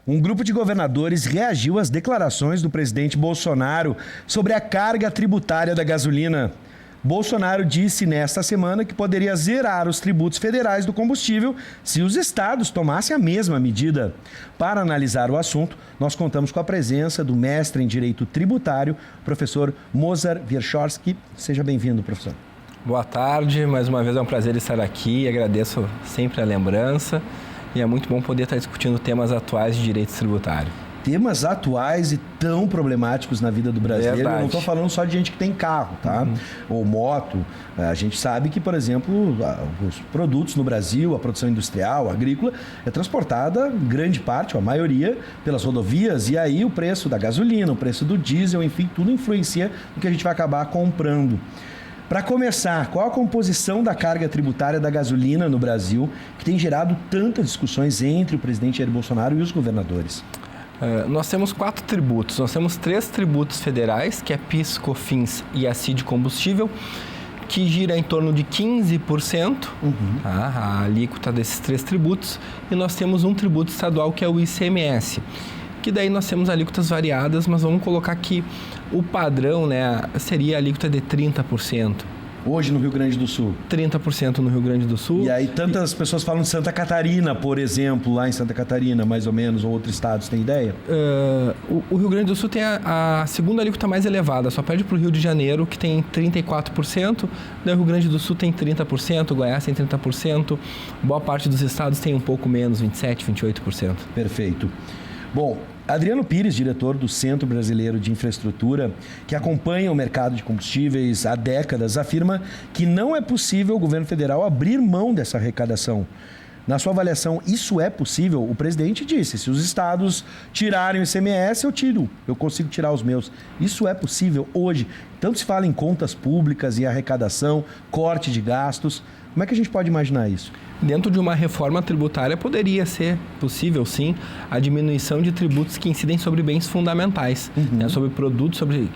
Um grupo de governadores reagiu às declarações do presidente Bolsonaro sobre a carga tributária da gasolina. Bolsonaro disse nesta semana que poderia zerar os tributos federais do combustível se os estados tomassem a mesma medida. Para analisar o assunto, nós contamos com a presença do mestre em Direito Tributário, professor Mozart Wierchowski. Seja bem-vindo, professor. Boa tarde, mais uma vez é um prazer estar aqui, agradeço sempre a lembrança e é muito bom poder estar discutindo temas atuais de direito tributário. Temas atuais e tão problemáticos na vida do brasileiro. Verdade. Eu não estou falando só de gente que tem carro, tá? Ou moto. A gente sabe que, por exemplo, os produtos no Brasil, a produção industrial, agrícola, é transportada, grande parte, ou a maioria, pelas rodovias. E aí o preço da gasolina, o preço do diesel, enfim, tudo influencia no que a gente vai acabar comprando. Para começar, qual a composição da carga tributária da gasolina no Brasil que tem gerado tantas discussões entre o presidente Jair Bolsonaro e os governadores? Nós temos 4 tributos. Nós temos 3 tributos federais, que é PIS, COFINS e a CID combustível, que gira em torno de 15%, a alíquota desses 3 tributos. E nós temos um tributo estadual, que é o ICMS, que daí nós temos alíquotas variadas, mas vamos colocar que o padrão, né, seria a alíquota de 30%. Hoje no Rio Grande do Sul. 30% no Rio Grande do Sul. E aí tantas pessoas falam de Santa Catarina, por exemplo, lá em Santa Catarina, mais ou menos, ou outros estados, tem ideia? O Rio Grande do Sul tem a segunda alíquota mais elevada, só perde para o Rio de Janeiro, que tem 34%, daí o Rio Grande do Sul tem 30%, Goiás tem 30%, boa parte dos estados tem um pouco menos, 27%, 28%. Perfeito. Bom, Adriano Pires, diretor do Centro Brasileiro de Infraestrutura, que acompanha o mercado de combustíveis há décadas, afirma que não é possível o governo federal abrir mão dessa arrecadação. Na sua avaliação, isso é possível? O presidente disse, se os estados tirarem o ICMS, eu consigo tirar os meus. Isso é possível hoje? Tanto se fala em contas públicas e arrecadação, corte de gastos. Como é que a gente pode imaginar isso? Dentro de uma reforma tributária poderia ser possível, sim, a diminuição de tributos que incidem sobre bens fundamentais, né, sobre produtos, sobre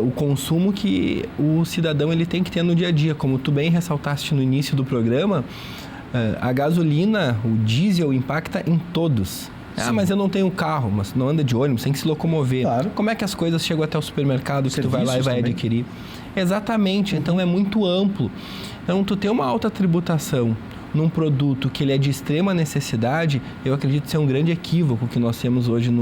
o consumo que o cidadão ele tem que ter no dia a dia. Como tu bem ressaltaste no início do programa, a gasolina, o diesel impacta em todos. Ah, mas eu não tenho carro, mas não anda de ônibus, tem que se locomover. Claro. Como é que as coisas chegam até o supermercado que tu vai lá e vai também adquirir? Exatamente, então é muito amplo. Então, tu ter uma alta tributação num produto que ele é de extrema necessidade, eu acredito ser um grande equívoco que nós temos hoje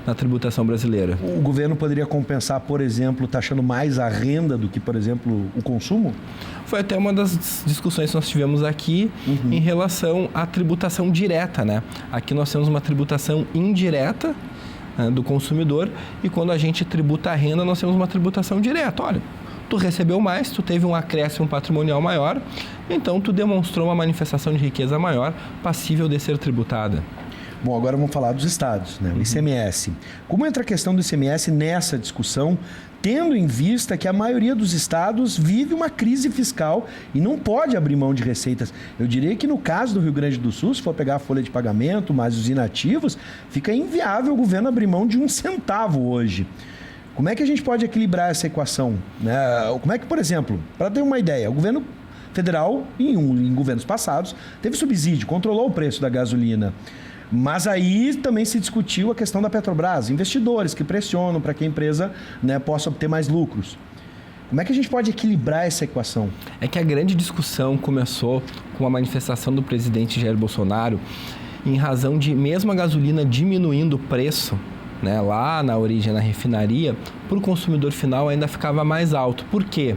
na tributação brasileira. O governo poderia compensar, por exemplo, taxando mais a renda do que, por exemplo, o consumo? Foi até uma das discussões que nós tivemos aqui em relação à tributação direta, né? Aqui nós temos uma tributação indireta do consumidor e quando a gente tributa a renda, nós temos uma tributação direta. Olha, tu recebeu mais, tu teve um acréscimo patrimonial maior, então tu demonstrou uma manifestação de riqueza maior, passível de ser tributada. Bom, agora vamos falar dos estados, né? O ICMS. Como entra a questão do ICMS nessa discussão, tendo em vista que a maioria dos estados vive uma crise fiscal e não pode abrir mão de receitas? Eu diria que no caso do Rio Grande do Sul, se for pegar a folha de pagamento, mais os inativos, fica inviável o governo abrir mão de 1 centavo hoje. Como é que a gente pode equilibrar essa equação? Como é que, por exemplo, para ter uma ideia, o governo federal, em governos passados, teve subsídio, controlou o preço da gasolina. Mas aí também se discutiu a questão da Petrobras, investidores que pressionam para que a empresa, né, possa obter mais lucros. Como é que a gente pode equilibrar essa equação? É que a grande discussão começou com a manifestação do presidente Jair Bolsonaro em razão de, mesmo a gasolina diminuindo o preço, né, lá na origem, na refinaria, para o consumidor final ainda ficava mais alto. Por quê?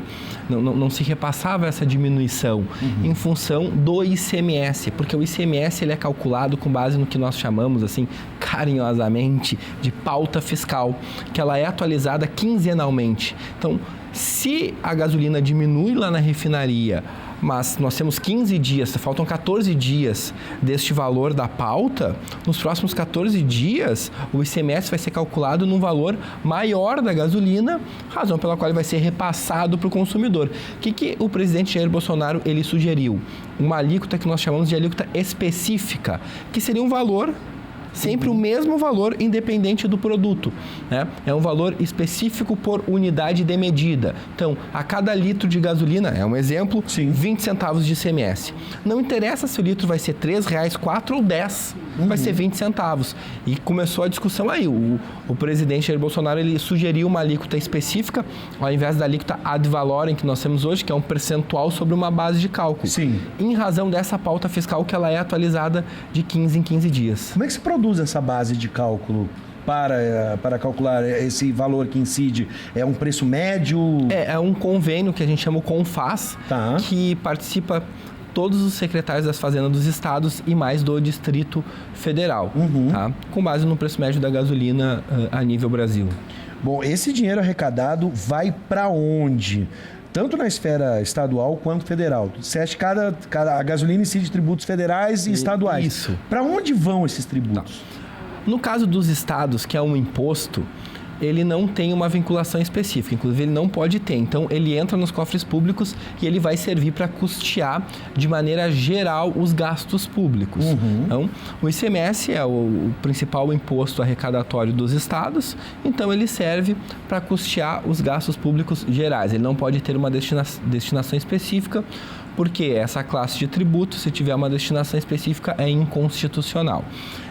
Não se repassava essa diminuição em função do ICMS, porque o ICMS ele é calculado com base no que nós chamamos, assim, carinhosamente, de pauta fiscal, que ela é atualizada quinzenalmente. Então, se a gasolina diminui lá na refinaria, mas nós temos 15 dias, faltam 14 dias deste valor da pauta, nos próximos 14 dias o ICMS vai ser calculado num valor maior da gasolina, razão pela qual ele vai ser repassado para o consumidor. O que o presidente Jair Bolsonaro ele sugeriu? Uma alíquota que nós chamamos de alíquota específica, que seria um valor sempre o mesmo valor, independente do produto, né? É um valor específico por unidade de medida. Então, a cada litro de gasolina, é um exemplo, 20 centavos de ICMS. Não interessa se o litro vai ser R$3, 4 ou 10. vai ser 20 centavos. E começou a discussão aí. O presidente Jair Bolsonaro, ele sugeriu uma alíquota específica, ao invés da alíquota ad valorem que nós temos hoje, que é um percentual sobre uma base de cálculo. Sim. Em razão dessa pauta fiscal que ela é atualizada de 15 em 15 dias. Como é que se produz essa base de cálculo para calcular esse valor que incide? É um preço médio? É um convênio que a gente chama o CONFAZ, que participa todos os secretários das fazendas dos estados e mais do Distrito Federal, tá? Com base no preço médio da gasolina a nível Brasil. Bom, esse dinheiro arrecadado vai para onde? Tanto na esfera estadual quanto federal. Tu disseste que a gasolina incide tributos federais e estaduais. Isso. Para onde vão esses tributos? No caso dos estados, que é um imposto, ele não tem uma vinculação específica, inclusive ele não pode ter. Então, ele entra nos cofres públicos e ele vai servir para custear de maneira geral os gastos públicos. Então, o ICMS é o principal imposto arrecadatório dos estados, então ele serve para custear os gastos públicos gerais. Ele não pode ter uma destinação específica, porque essa classe de tributo, se tiver uma destinação específica, é inconstitucional.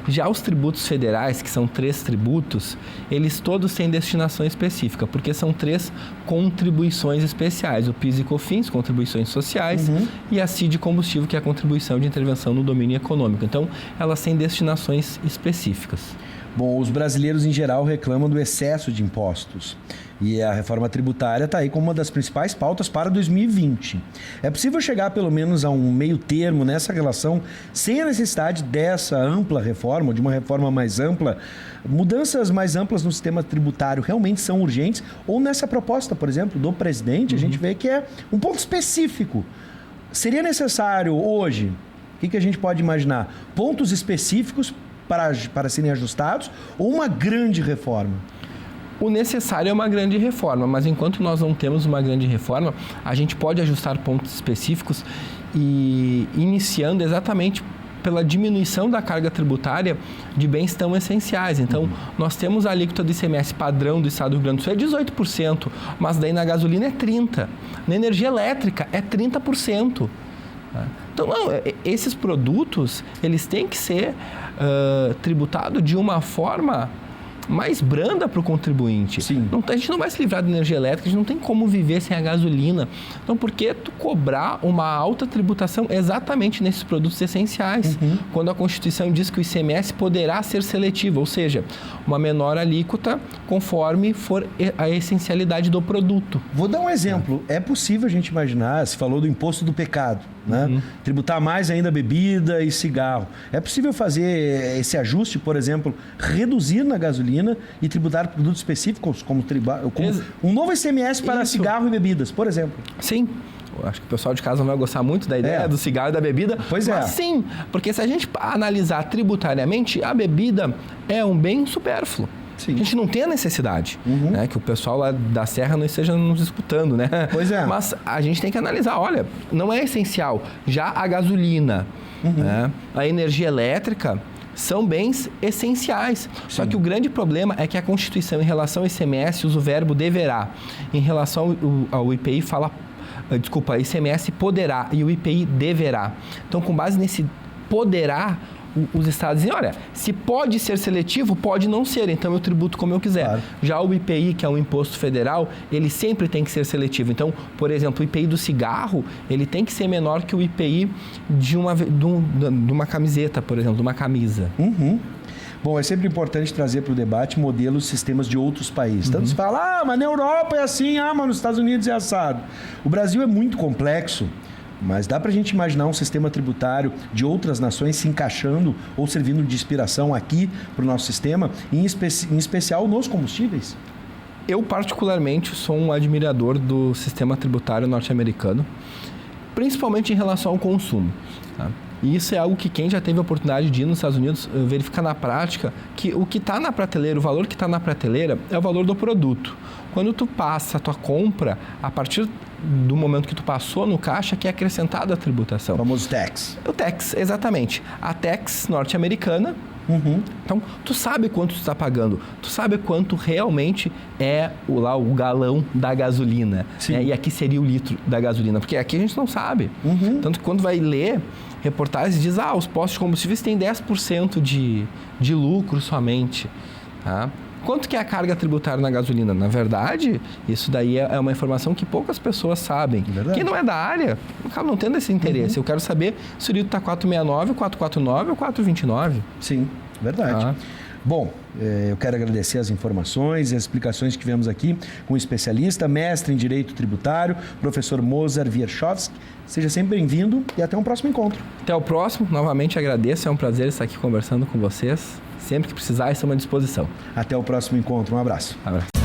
Já os tributos federais, que são 3 tributos, eles todos têm destinação específica, porque são 3 contribuições especiais. O PIS e COFINS, contribuições sociais, e a CID combustível, que é a contribuição de intervenção no domínio econômico. Então, elas têm destinações específicas. Bom, os brasileiros em geral reclamam do excesso de impostos. E a reforma tributária está aí como uma das principais pautas para 2020. É possível chegar pelo menos a um meio termo nessa relação sem a necessidade dessa ampla reforma, ou de uma reforma mais ampla? Mudanças mais amplas no sistema tributário realmente são urgentes? Ou nessa proposta, por exemplo, do presidente, a gente vê que é um ponto específico. Seria necessário hoje, o que a gente pode imaginar? Pontos específicos para serem ajustados ou uma grande reforma? O necessário é uma grande reforma, mas enquanto nós não temos uma grande reforma, a gente pode ajustar pontos específicos e iniciando exatamente pela diminuição da carga tributária de bens tão essenciais. Então, nós temos a alíquota do ICMS padrão do estado do Rio Grande do Sul é 18%, mas daí na gasolina é 30%. Na energia elétrica é 30%. Então, esses produtos, eles têm que ser tributados de uma forma mais branda para o contribuinte. Sim. A gente não vai se livrar da energia elétrica, a gente não tem como viver sem a gasolina. Então, por que tu cobrar uma alta tributação exatamente nesses produtos essenciais? Quando a Constituição diz que o ICMS poderá ser seletivo, ou seja, uma menor alíquota conforme for a essencialidade do produto. Vou dar um exemplo. É possível a gente imaginar, se falou do imposto do pecado, né? Tributar mais ainda bebida e cigarro. É possível fazer esse ajuste, por exemplo, reduzir na gasolina e tributar produtos específicos, como um novo ICMS para cigarro e bebidas, por exemplo? Sim. Eu acho que o pessoal de casa não vai gostar muito da ideia do cigarro e da bebida. Pois mas sim, porque se a gente analisar tributariamente, a bebida é um bem supérfluo. Sim. A gente não tem a necessidade, né? Que o pessoal lá da Serra não esteja nos disputando, né? Pois é. Mas a gente tem que analisar, olha, não é essencial. Já a gasolina, né? A energia elétrica são bens essenciais. Sim. Só que o grande problema é que a Constituição, em relação ao ICMS, usa o verbo deverá. Em relação ao IPI, ICMS poderá e o IPI deverá. Então, com base nesse poderá, os estados dizem, olha, se pode ser seletivo, pode não ser, então eu tributo como eu quiser. Claro. Já o IPI, que é um imposto federal, ele sempre tem que ser seletivo. Então, por exemplo, o IPI do cigarro, ele tem que ser menor que o IPI de uma camiseta, por exemplo, de uma camisa. Bom, é sempre importante trazer para o debate modelos, sistemas de outros países. Tanto se fala, mas na Europa é assim, mas nos Estados Unidos é assado. O Brasil é muito complexo. Mas dá para a gente imaginar um sistema tributário de outras nações se encaixando ou servindo de inspiração aqui para o nosso sistema, em especial nos combustíveis? Eu, particularmente, sou um admirador do sistema tributário norte-americano, principalmente em relação ao consumo. Tá? E isso é algo que quem já teve a oportunidade de ir nos Estados Unidos verifica na prática que o que está na prateleira, o valor que está na prateleira é o valor do produto. Quando tu passa a tua compra, a partir do momento que tu passou no caixa, que é acrescentada a tributação. O famoso tax. O tax, exatamente. A tax norte-americana Então, tu sabe quanto tu está pagando, tu sabe quanto realmente é o galão da gasolina, né? E aqui seria o litro da gasolina, porque aqui a gente não sabe. Tanto que quando vai ler reportagens, diz, os postos de combustíveis têm 10% de lucro somente, tá? Quanto que é a carga tributária na gasolina? Na verdade, isso daí é uma informação que poucas pessoas sabem. Quem não é da área, acaba não tendo esse interesse. Eu quero saber se o litro está 4,69, 4,49 ou 4,29. Sim, verdade. Bom, eu quero agradecer as informações e as explicações que tivemos aqui com o especialista, mestre em Direito Tributário, professor Mozart Wierchowski. Seja sempre bem-vindo e até um próximo encontro. Até o próximo. Novamente agradeço. É um prazer estar aqui conversando com vocês. Sempre que precisar, estamos à disposição. Até o próximo encontro. Um abraço. Abraço.